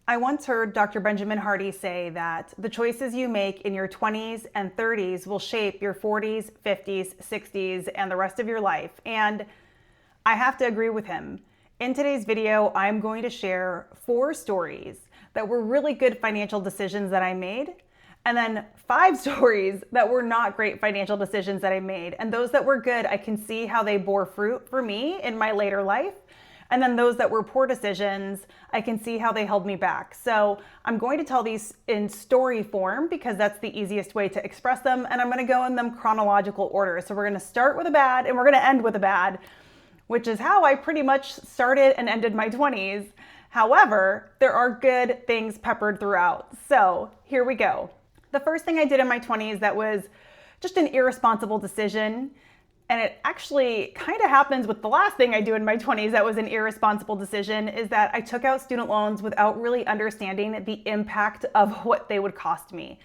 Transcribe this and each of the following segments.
I once heard Dr. Benjamin Hardy say that the choices you make in your 20s and 30s will shape your 40s, 50s, 60s, and the rest of your life. And I have to agree with him. In today's video, I'm going to share 4 stories that were really good financial decisions that I made, and then 5 stories that were not great financial decisions that I made. And those that were good, I can see how they bore fruit for me in my later life. And then those that were poor decisions, I can see how they held me back. So I'm going to tell these in story form because that's the easiest way to express them. And I'm going to go in them chronological order. So we're going to start with a bad and we're going to end with a bad, which is how I pretty much started and ended my 20s. However, there are good things peppered throughout. So here we go. The first thing I did in my 20s that was just an irresponsible decision, and it actually kind of happens with the last thing I do in my 20s that was an irresponsible decision, is that I took out student loans without really understanding the impact of what they would cost me.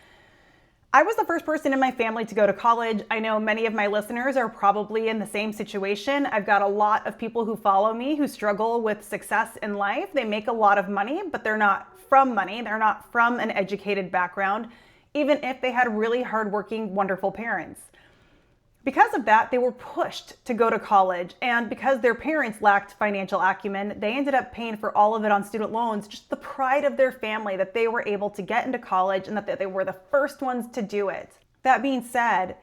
I was the first person in my family to go to college. I know many of my listeners are probably in the same situation. I've got a lot of people who follow me who struggle with success in life. They make a lot of money, but they're not from money. They're not from an educated background, even if they had really hardworking, wonderful parents. Because of that, they were pushed to go to college, and because their parents lacked financial acumen, they ended up paying for all of it on student loans. Just the pride of their family that they were able to get into college and that they were the first ones to do it. That being said,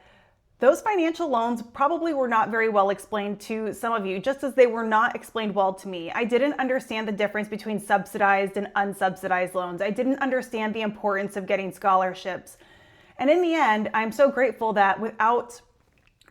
those financial loans probably were not very well explained to some of you, just as they were not explained well to me. I didn't understand the difference between subsidized and unsubsidized loans. I didn't understand the importance of getting scholarships. And in the end, I'm so grateful that without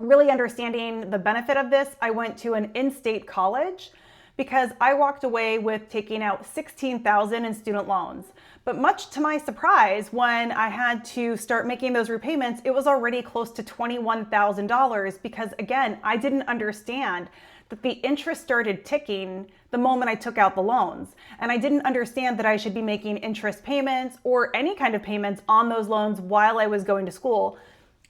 really understanding the benefit of this, I went to an in-state college because I walked away with taking out $16,000 in student loans. But much to my surprise, when I had to start making those repayments, it was already close to $21,000 because, again, I didn't understand that the interest started ticking the moment I took out the loans. And I didn't understand that I should be making interest payments or any kind of payments on those loans while I was going to school.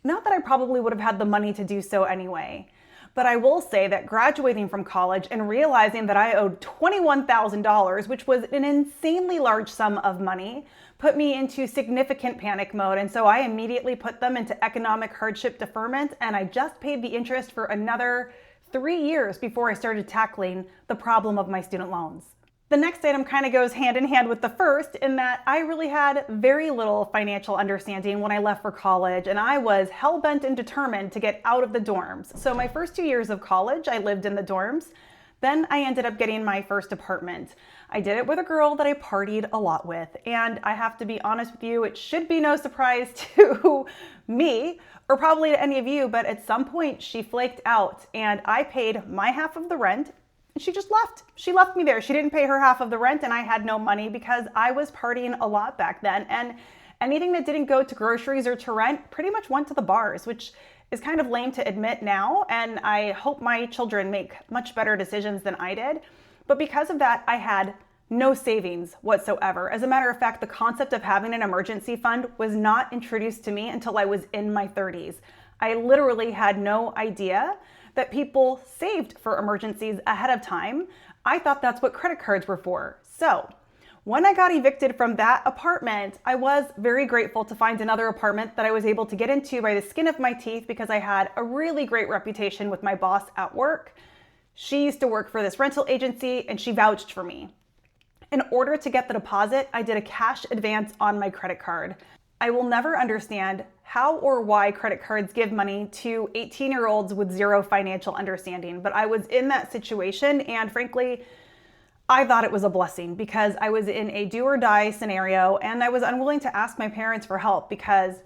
Not that I probably would have had the money to do so anyway, but I will say that graduating from college and realizing that I owed $21,000, which was an insanely large sum of money, put me into significant panic mode. And so I immediately put them into economic hardship deferment, and I just paid the interest for another 3 years before I started tackling the problem of my student loans. The next item kind of goes hand in hand with the first in that I really had very little financial understanding when I left for college, and I was hell-bent and determined to get out of the dorms. So my first 2 years of college, I lived in the dorms. Then I ended up getting my first apartment. I did it with a girl that I partied a lot with, and I have to be honest with you, it should be no surprise to me, or probably to any of you, but at some point she flaked out and I paid my half of the rent. And she just left. She left me there. She didn't pay her half of the rent, and I had no money because I was partying a lot back then. And anything that didn't go to groceries or to rent pretty much went to the bars, which is kind of lame to admit now. And I hope my children make much better decisions than I did. But because of that, I had no savings whatsoever. As a matter of fact, the concept of having an emergency fund was not introduced to me until I was in my 30s. I literally had no idea that people saved for emergencies ahead of time. I thought that's what credit cards were for. So when I got evicted from that apartment, I was very grateful to find another apartment that I was able to get into by the skin of my teeth because I had a really great reputation with my boss at work. She used to work for this rental agency and she vouched for me. In order to get the deposit, I did a cash advance on my credit card. I will never understand how or why credit cards give money to 18-year-olds with zero financial understanding, but I was in that situation, and frankly, I thought it was a blessing because I was in a do or die scenario, and I was unwilling to ask my parents for help because,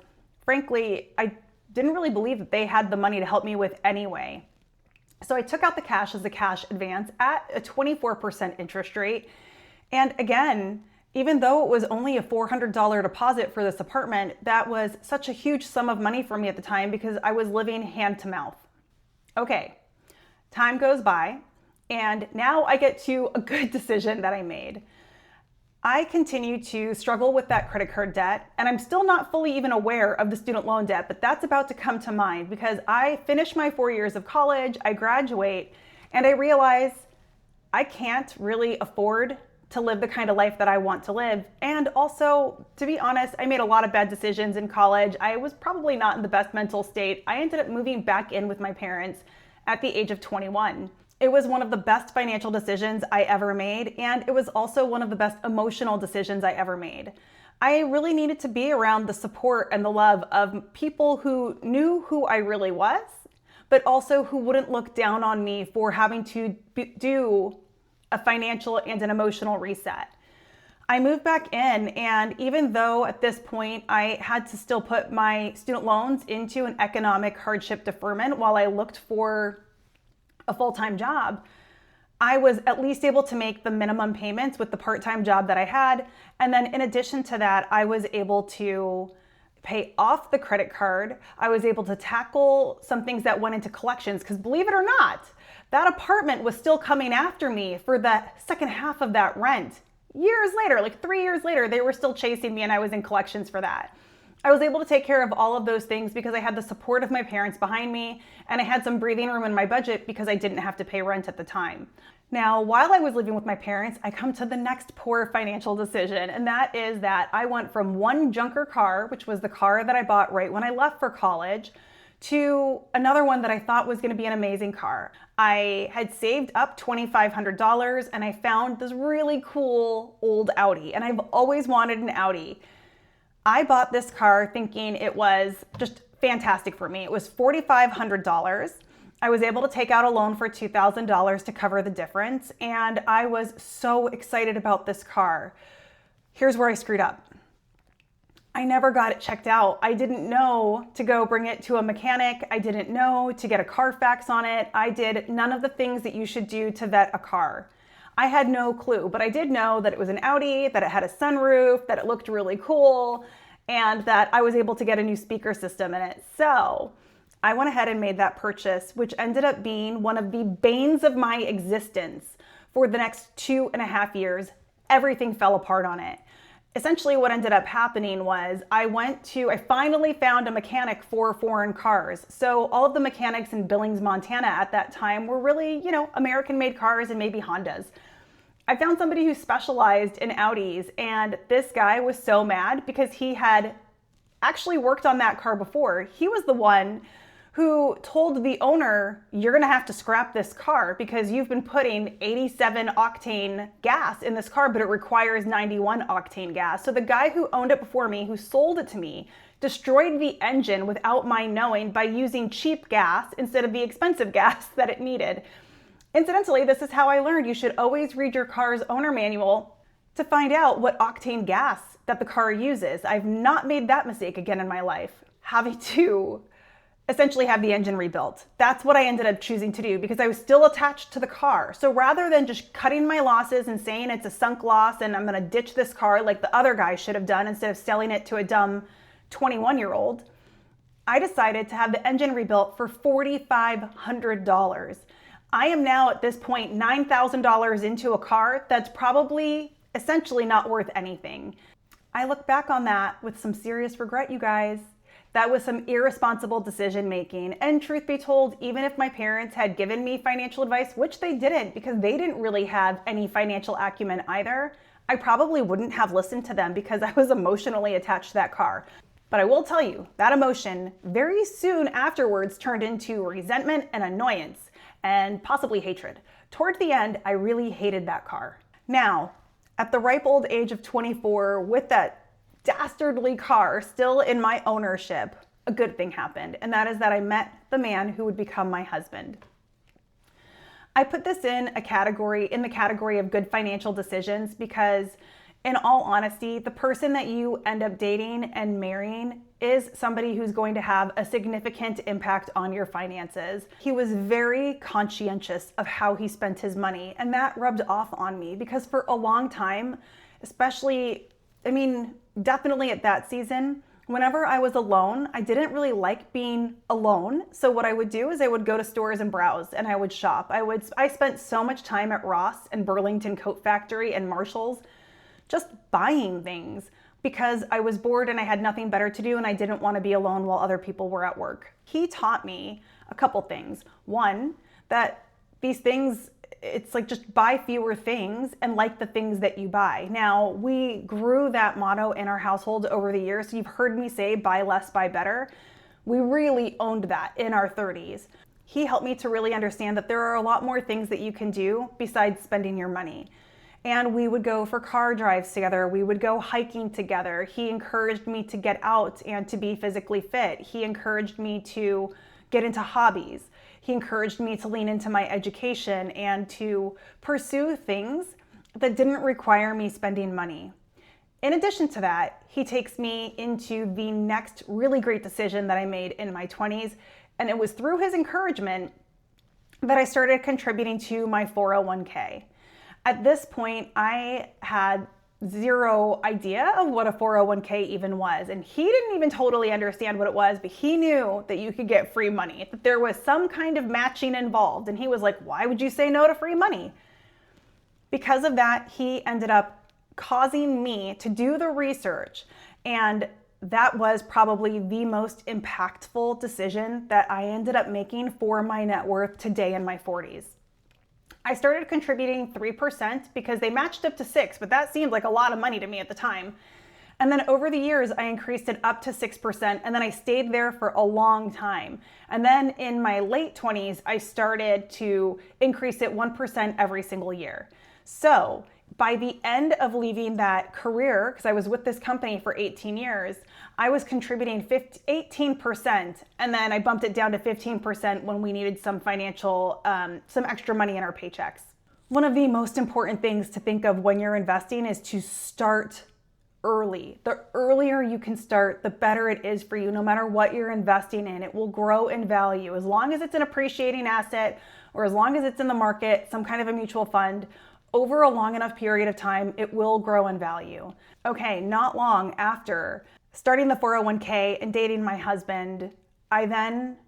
frankly, I didn't really believe that they had the money to help me with anyway. So I took out the cash as a cash advance at a 24% interest rate, and again, even though it was only a $400 deposit for this apartment, that was such a huge sum of money for me at the time because I was living hand to mouth. Okay, time goes by, and now I get to a good decision that I made. I continue to struggle with that credit card debt, and I'm still not fully even aware of the student loan debt, but that's about to come to mind because I finish my 4 years of college, I graduate, and I realize I can't really afford to live the kind of life that I want to live. And also, to be honest, I made a lot of bad decisions in college. I was probably not in the best mental state. I ended up moving back in with my parents at the age of 21. It was one of the best financial decisions I ever made, and it was also one of the best emotional decisions I ever made. I really needed to be around the support and the love of people who knew who I really was, but also who wouldn't look down on me for having to do a financial and an emotional reset. I moved back in, and even though at this point I had to still put my student loans into an economic hardship deferment while I looked for a full-time job, I was at least able to make the minimum payments with the part-time job that I had. And then in addition to that, I was able to pay off the credit card. I was able to tackle some things that went into collections, because believe it or not, that apartment was still coming after me for the second half of that rent. Years later, like 3 years later, they were still chasing me and I was in collections for that. I was able to take care of all of those things because I had the support of my parents behind me, and I had some breathing room in my budget because I didn't have to pay rent at the time. Now, while I was living with my parents, I come to the next poor financial decision, and that is that I went from one junker car, which was the car that I bought right when I left for college, to another one that I thought was going to be an amazing car. I had saved up $2,500 and I found this really cool old Audi, and I've always wanted an Audi. I bought this car thinking it was just fantastic for me. It was $4,500. I was able to take out a loan for $2,000 to cover the difference, and I was so excited about this car. Here's where I screwed up. I never got it checked out. I didn't know to go bring it to a mechanic. I didn't know to get a Carfax on it. I did none of the things that you should do to vet a car. I had no clue, but I did know that it was an Audi, that it had a sunroof, that it looked really cool, and that I was able to get a new speaker system in it. So I went ahead and made that purchase, which ended up being one of the banes of my existence for the next 2.5 years. Everything fell apart on it. Essentially what ended up happening was I finally found a mechanic for foreign cars. So all of the mechanics in Billings, Montana at that time were really, American-made cars and maybe Hondas. I found somebody who specialized in Audis, and this guy was so mad because he had actually worked on that car before. He was the one who told the owner, "You're gonna have to scrap this car because you've been putting 87 octane gas in this car, but it requires 91 octane gas." So the guy who owned it before me, who sold it to me, destroyed the engine without my knowing by using cheap gas instead of the expensive gas that it needed. Incidentally, this is how I learned you should always read your car's owner manual to find out what octane gas that the car uses. I've not made that mistake again in my life, having to essentially have the engine rebuilt. That's what I ended up choosing to do because I was still attached to the car. So rather than just cutting my losses and saying it's a sunk loss and I'm gonna ditch this car like the other guy should have done instead of selling it to a dumb 21-year-old, I decided to have the engine rebuilt for $4,500. I am now at this point $9,000 into a car that's probably essentially not worth anything. I look back on that with some serious regret, you guys. That was some irresponsible decision making. And truth be told, even if my parents had given me financial advice, which they didn't because they didn't really have any financial acumen either, I probably wouldn't have listened to them because I was emotionally attached to that car. But I will tell you, that emotion very soon afterwards turned into resentment and annoyance and possibly hatred. Toward the end, I really hated that car. Now, at the ripe old age of 24, with that dastardly car still in my ownership, a good thing happened, and that is that I met the man who would become my husband. I put this in the category of good financial decisions because, in all honesty, the person that you end up dating and marrying is somebody who's going to have a significant impact on your finances. He was very conscientious of how he spent his money, and that rubbed off on me because for a long time, definitely at that season, whenever I was alone, I didn't really like being alone. So what I would do is I would go to stores and browse and I would shop. I spent so much time at Ross and Burlington Coat Factory and Marshall's just buying things because I was bored and I had nothing better to do and I didn't want to be alone while other people were at work. He taught me a couple things. One, that these things it's like just buy fewer things and like the things that you buy. Now, we grew that motto in our household over the years. So you've heard me say buy less, buy better. We really owned that in our 30s. He helped me to really understand that there are a lot more things that you can do besides spending your money. And we would go for car drives together. We would go hiking together. He encouraged me to get out and to be physically fit. He encouraged me to get into hobbies. He encouraged me to lean into my education and to pursue things that didn't require me spending money. In addition to that, he takes me into the next really great decision that I made in my 20s. And it was through his encouragement that I started contributing to my 401k. At this point, I had zero idea of what a 401k even was. And he didn't even totally understand what it was, but he knew that you could get free money, that there was some kind of matching involved. And he was like, why would you say no to free money? Because of that, he ended up causing me to do the research. And that was probably the most impactful decision that I ended up making for my net worth today in my 40s. I started contributing 3% because they matched up to 6%, but that seemed like a lot of money to me at the time. And then over the years, I increased it up to 6%, and then I stayed there for a long time. And then in my late 20s, I started to increase it 1% every single year. So by the end of leaving that career, because I was with this company for 18 years, I was contributing 18%, and then I bumped it down to 15% when we needed some financial, some extra money in our paychecks. One of the most important things to think of when you're investing is to start early. The earlier you can start, the better it is for you. No matter what you're investing in, it will grow in value. As long as it's an appreciating asset, or as long as it's in the market, some kind of a mutual fund, over a long enough period of time, it will grow in value. Okay, not long after starting the 401k and dating my husband, I then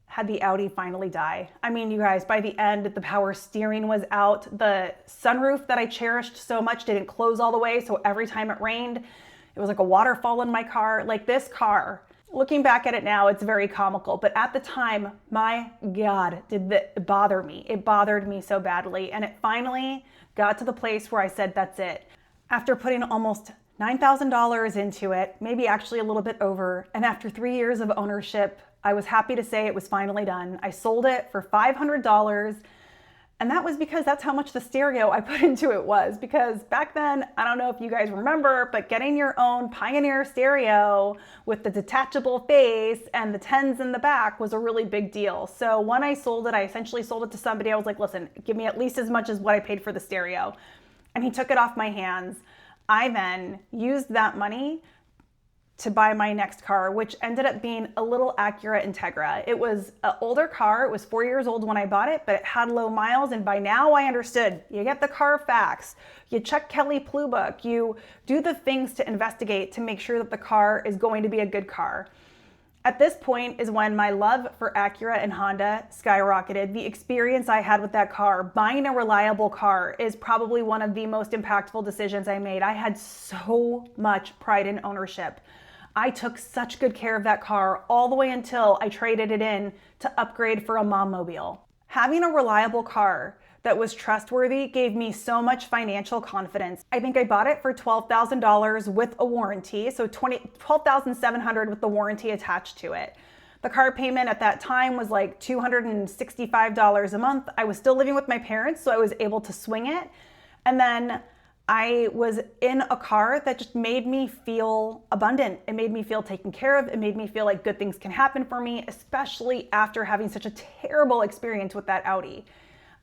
had the Audi finally die. I mean, you guys, by the end, the power steering was out. The sunroof that I cherished so much didn't close all the way, so every time it rained, it was like a waterfall in my car. Like this car, looking back at it now, it's very comical, but at the time, my God, did it bother me. It bothered me so badly, and it finally got to the place where I said, that's it. After putting almost $9,000 into it, maybe actually a little bit over, and after 3 years of ownership, I was happy to say it was finally done. I sold it for $500, and that was because that's how much the stereo I put into it was. Because back then, I don't know if you guys remember, but getting your own Pioneer stereo with the detachable face and the 10s in the back was a really big deal. So when I sold it, I essentially sold it to somebody. I was like, listen, give me at least as much as what I paid for the stereo. And he took it off my hands. I then used that money to buy my next car, which ended up being a little Acura Integra. It was an older car. It was 4 years old when I bought it, but it had low miles. And by now I understood, you get the Carfax, you check Kelley Blue Book, you do the things to investigate to make sure that the car is going to be a good car. At this point is when my love for Acura and Honda skyrocketed. The experience I had with that car, buying a reliable car, is probably one of the most impactful decisions I made. I had so much pride in ownership. I took such good care of that car all the way until I traded it in to upgrade for a Mommobile. Having a reliable car that was trustworthy gave me so much financial confidence. I think I bought it for $12,000 with a warranty, so $12,700 with the warranty attached to it. The car payment at that time was like $265 a month. I was still living with my parents, so I was able to swing it. And then I was in a car that just made me feel abundant. It made me feel taken care of. It made me feel like good things can happen for me, especially after having such a terrible experience with that Audi.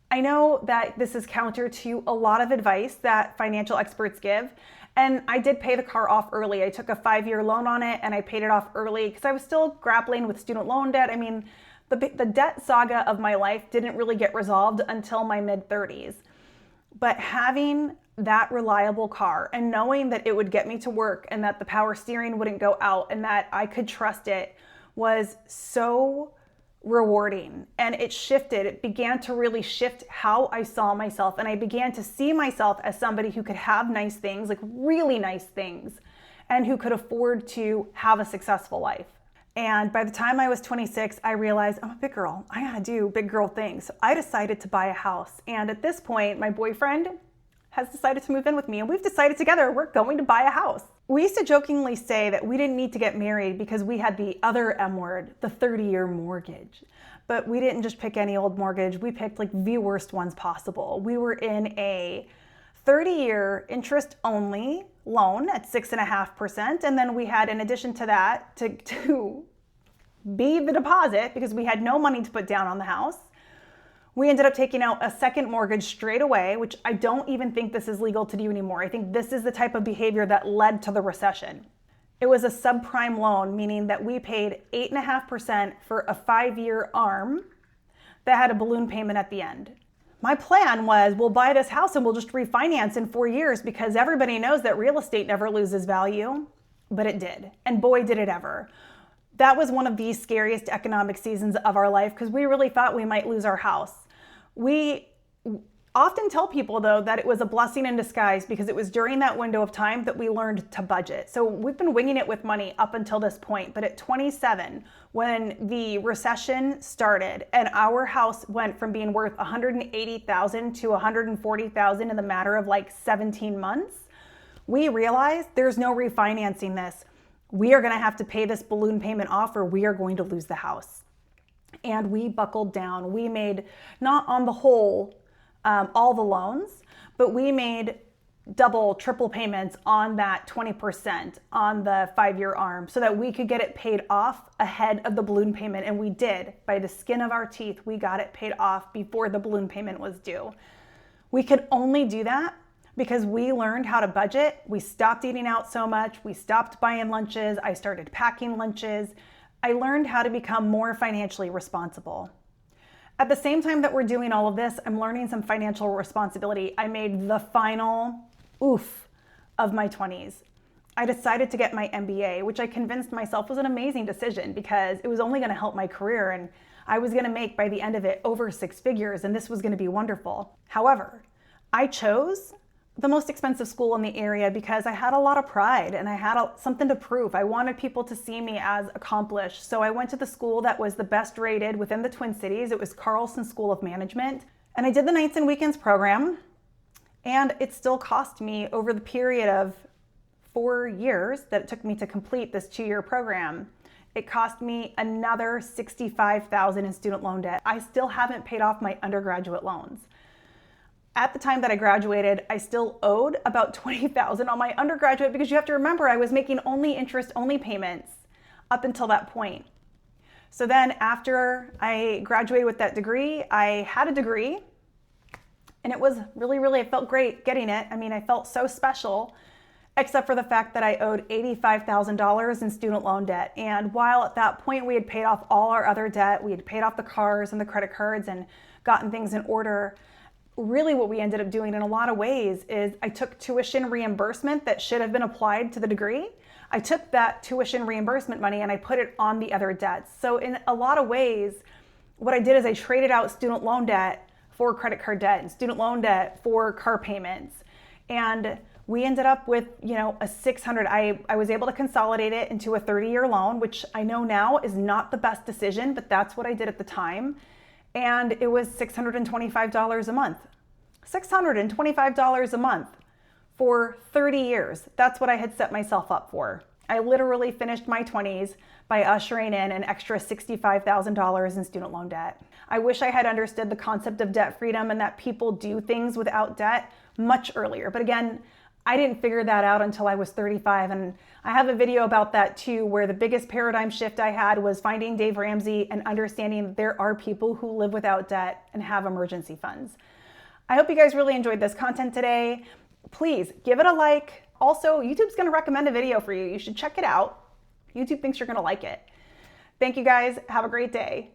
I know that this is counter to a lot of advice that financial experts give, and I did pay the car off early. I took a 5-year loan on it and I paid it off early because I was still grappling with student loan debt. I mean, the debt saga of my life didn't really get resolved until my mid-30s. But having that reliable car and knowing that it would get me to work and that the power steering wouldn't go out and that I could trust it was so rewarding. And it began to really shift how I saw myself. And I began to see myself as somebody who could have nice things, like really nice things, and who could afford to have a successful life. And by the time I was 26, I realized I'm a big girl. I gotta do big girl things. So I decided to buy a house. And at this point, my boyfriend has decided to move in with me, and we've decided together we're going to buy a house. We used to jokingly say that we didn't need to get married because we had the other M word, the 30-year mortgage. But we didn't just pick any old mortgage. We picked like the worst ones possible. We were in a 30-year interest-only loan at 6.5%. And then we had, in addition to that, to be the deposit, because we had no money to put down on the house, we ended up taking out a second mortgage straight away, which I don't even think this is legal to do anymore. I think this is the type of behavior that led to the recession. It was a subprime loan, meaning that we paid 8.5% for a 5-year ARM that had a balloon payment at the end. My plan was, we'll buy this house and we'll just refinance in 4 years, because everybody knows that real estate never loses value, but it did. And boy, did it ever. That was one of the scariest economic seasons of our life, because we really thought we might lose our house. We often tell people, though, that it was a blessing in disguise, because it was during that window of time that we learned to budget. So we've been winging it with money up until this point. But at 27, when the recession started and our house went from being worth $180,000 to $140,000 in the matter of like 17 months, we realized there's no refinancing this. We are going to have to pay this balloon payment off, or we are going to lose the house. And we buckled down. We made, not on the whole, all the loans, but we made double, triple payments on that 20% on the 5-year ARM so that we could get it paid off ahead of the balloon payment. And we did. By the skin of our teeth, we got it paid off before the balloon payment was due. We could only do that because we learned how to budget. We stopped eating out so much. We stopped buying lunches. I started packing lunches. I learned how to become more financially responsible. At the same time that we're doing all of this, I'm learning some financial responsibility. I made the final oof of my 20s. I decided to get my MBA, which I convinced myself was an amazing decision because it was only going to help my career, and I was going to make by the end of it over 6 figures, and this was going to be wonderful. However, I chose the most expensive school in the area because I had a lot of pride and I had something to prove. I wanted people to see me as accomplished. So I went to the school that was the best rated within the Twin Cities. It was Carlson School of Management. And I did the nights and weekends program. And it still cost me, over the period of 4 years that it took me to complete this 2-year program, it cost me another $65,000 in student loan debt. I still haven't paid off my undergraduate loans. At the time that I graduated, I still owed about $20,000 on my undergraduate, because you have to remember I was making only interest-only payments up until that point. So then after I graduated with that degree, I had a degree, and it was really, I felt great getting it. I mean, I felt so special, except for the fact that I owed $85,000 in student loan debt. And while at that point we had paid off all our other debt, we had paid off the cars and the credit cards and gotten things in order, really what we ended up doing in a lot of ways is I took tuition reimbursement that should have been applied to the degree. I took that tuition reimbursement money and I put it on the other debts. So in a lot of ways, what I did is I traded out student loan debt for credit card debt and student loan debt for car payments. And we ended up with, a 600, I was able to consolidate it into a 30-year loan, which I know now is not the best decision, but that's what I did at the time. And it was $625 a month. $625 a month for 30 years. That's what I had set myself up for. I literally finished my 20s by ushering in an extra $65,000 in student loan debt. I wish I had understood the concept of debt freedom and that people do things without debt much earlier. But again, I didn't figure that out until I was 35. And I have a video about that too, where the biggest paradigm shift I had was finding Dave Ramsey and understanding that there are people who live without debt and have emergency funds. I hope you guys really enjoyed this content today. Please give it a like. Also, YouTube's going to recommend a video for you. You should check it out. YouTube thinks you're going to like it. Thank you guys. Have a great day.